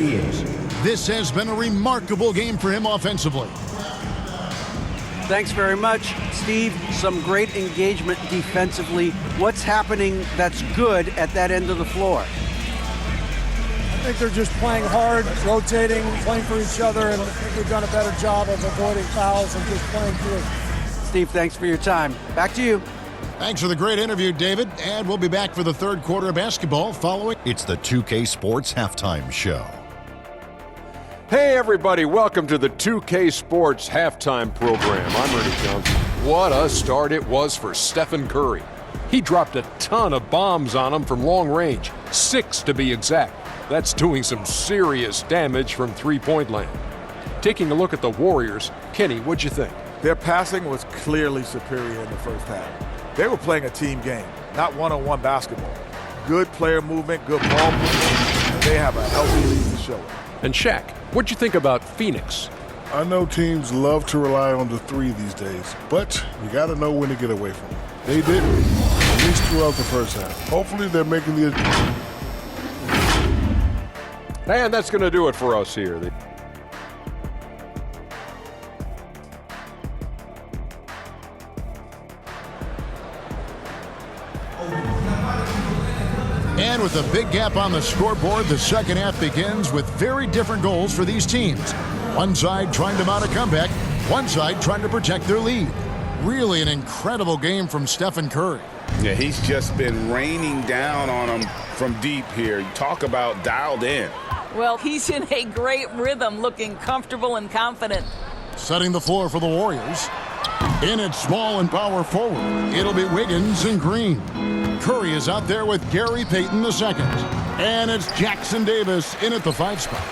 teams. This has been a remarkable game for him offensively. Thanks very much, Steve. Some great engagement defensively. What's happening that's good at that end of the floor? I think they're just playing hard, rotating, playing for each other, and I think we've done a better job of avoiding fouls and just playing through. Steve, thanks for your time. Back to you. Thanks for the great interview, David. And we'll be back for the third quarter of basketball following. It's the 2K Sports Halftime Show. Hey everybody, welcome to the 2K Sports Halftime Program. I'm Ernie Johnson. What a start it was for Stephen Curry. He dropped a ton of bombs on him from long range, 6 to be exact. That's doing some serious damage from three-point land. Taking a look at the Warriors, Kenny, what'd you think? Their passing was clearly superior in the first half. They were playing a team game, not one-on-one basketball. Good player movement, good ball movement, and they have a healthy lead to show it. And Shaq, what'd you think about Phoenix? I know teams love to rely on the three these days, but you got to know when to get away from it. They didn't, at least throughout the first half. Hopefully they're making the... And that's going to do it for us here. And with a big gap on the scoreboard, the second half begins with very different goals for these teams. One side trying to mount a comeback, one side trying to protect their lead. Really an incredible game from Stephen Curry. Yeah, he's just been raining down on them from deep here. You talk about dialed in. Well, he's in a great rhythm, looking comfortable and confident. Setting the floor for the Warriors. In at small and power forward, it'll be Wiggins and Green. Curry is out there with Gary Payton II. And it's Jackson Davis in at the 5 spot.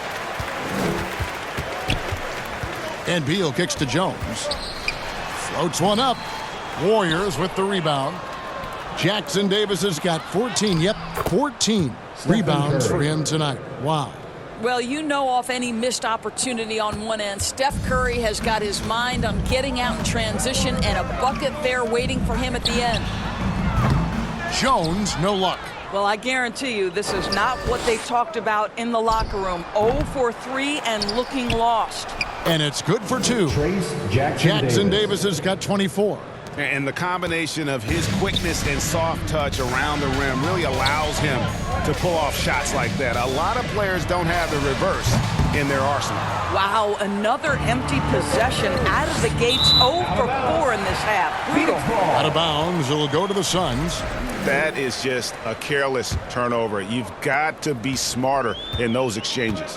And Beal kicks to Jones. Floats one up. Warriors with the rebound. Jackson Davis has got 14 rebounds for him tonight. Wow. Well, you know, off any missed opportunity on one end, Steph Curry has got his mind on getting out in transition and a bucket there waiting for him at the end. Jones, no luck. Well, I guarantee you this is not what they talked about in the locker room. 0 for 3 and looking lost. And it's good for 2. Jackson Davis has got 24. And the combination of his quickness and soft touch around the rim really allows him to pull off shots like that. A lot of players don't have the reverse in their arsenal. Wow, another empty possession out of the gates. 0 for 4 in this half. Out of bounds, it'll go to the Suns. That is just a careless turnover. You've got to be smarter in those exchanges.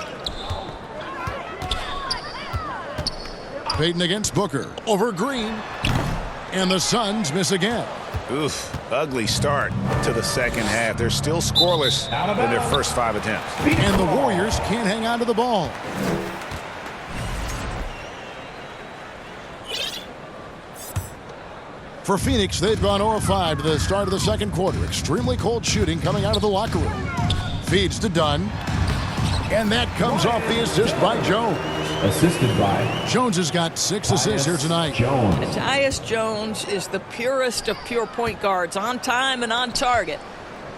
Payton against Booker. Over Green. And the Suns miss again. Oof, ugly start to the second half. They're still scoreless in their first 5 attempts. And the Warriors can't hang on to the ball. For Phoenix, they've gone 0-5 to the start of the second quarter. Extremely cold shooting coming out of the locker room. Feeds to Dunn. And that comes off the assist by Jones. Assisted by Jones has got 6 assists here tonight. Tyus Jones is the purest of pure point guards, on time and on target.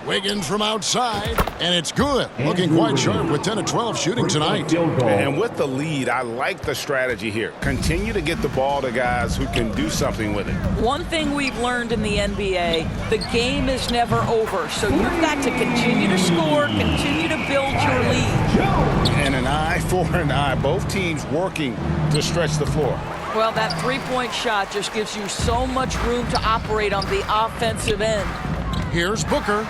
Wiggins from outside, and it's good. Looking quite sharp with 10 of 12 shooting tonight. And with the lead, I like the strategy here. Continue to get the ball to guys who can do something with it. One thing we've learned in the NBA, the game is never over, so you've got to continue to score, continue to build your lead. And an eye for an eye. Both teams working to stretch the floor. Well, that three-point shot just gives you so much room to operate on the offensive end. Here's Booker.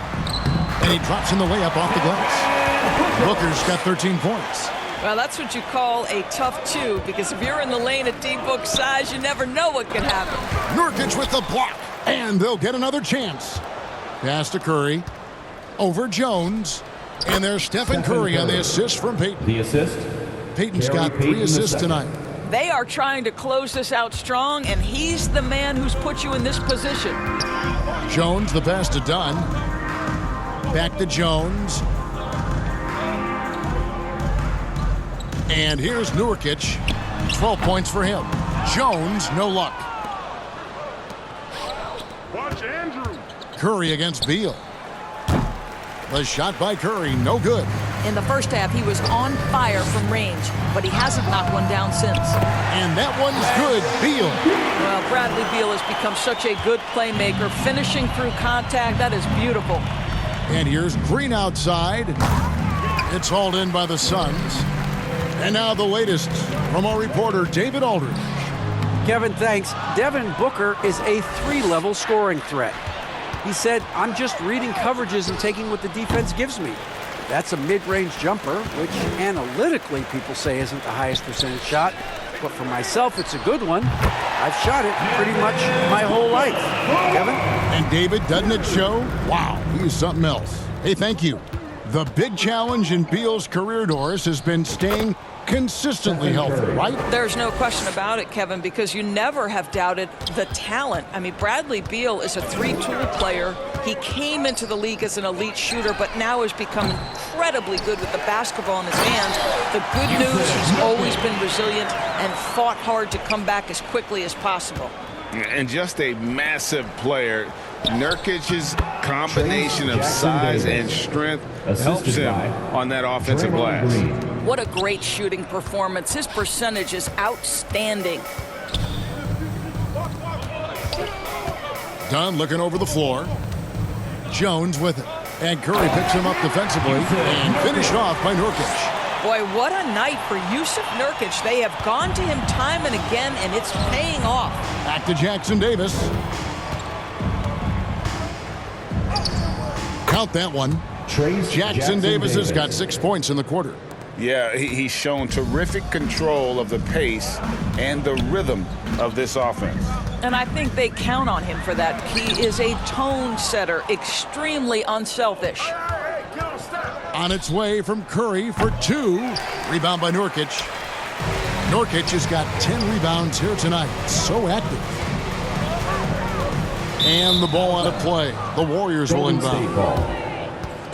And he drops in the layup off the glass. Booker's got 13 points. Well, that's what you call a tough 2, because if you're in the lane at D-Book's size, you never know what can happen. Nurkic with the block. And they'll get another chance. Pass to Curry. Over Jones. And there's Stephen Curry on the assist from Payton. The assist. Payton's got 3 assists tonight. They are trying to close this out strong, and he's the man who's put you in this position. Jones, the pass to Dunn. Back to Jones. And here's Nurkic. 12 points for him. Jones, no luck. Watch Andrew. Curry against Beal. The shot by Curry, no good. In the first half, he was on fire from range, but he hasn't knocked one down since. And that one's good. Beal. Well, Bradley Beal has become such a good playmaker, finishing through contact. That is beautiful. And here's Green outside. It's hauled in by the Suns. And now the latest from our reporter, David Aldridge. Kevin, thanks. Devin Booker is a 3-level scoring threat. He said, I'm just reading coverages and taking what the defense gives me. That's a mid-range jumper, which analytically people say isn't the highest percentage shot. But for myself, it's a good one. I've shot it pretty much my whole life. Kevin? And David, doesn't it show? Wow, he's something else. Hey, thank you. The big challenge in Beal's career, Doris, has been staying consistently healthy, right? There's no question about it, Kevin, because you never have doubted the talent. I mean, Bradley Beal is a 3-tool player. He came into the league as an elite shooter, but now has become incredibly good with the basketball in his hands. The good news, he's always been resilient and fought hard to come back as quickly as possible. And just a massive player. Nurkic's combination of size and strength helps him on that offensive glass. What a great shooting performance. His percentage is outstanding. Dunn looking over the floor. Jones with it. And Curry picks him up defensively and finished off by Nurkic. Boy, what a night for Yusuf Nurkic. They have gone to him time and again, and it's paying off. Back to Jackson Davis. Count that one. Jackson Davis has got 6 points in the quarter. Yeah, he's shown terrific control of the pace and the rhythm of this offense. And I think they count on him for that. He is a tone setter, extremely unselfish. On its way from Curry for 2. Rebound by Nurkic. Nurkic has got 10 rebounds here tonight. So active. And the ball out of play. The Warriors will inbound.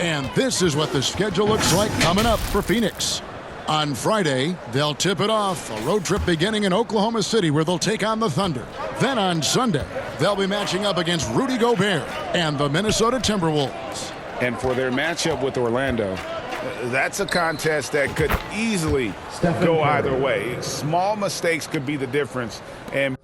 And this is what the schedule looks like coming up for Phoenix. On Friday, they'll tip it off. A road trip beginning in Oklahoma City where they'll take on the Thunder. Then on Sunday, they'll be matching up against Rudy Gobert and the Minnesota Timberwolves. And for their matchup with Orlando, that's a contest that could easily go either way. Small mistakes could be the difference. And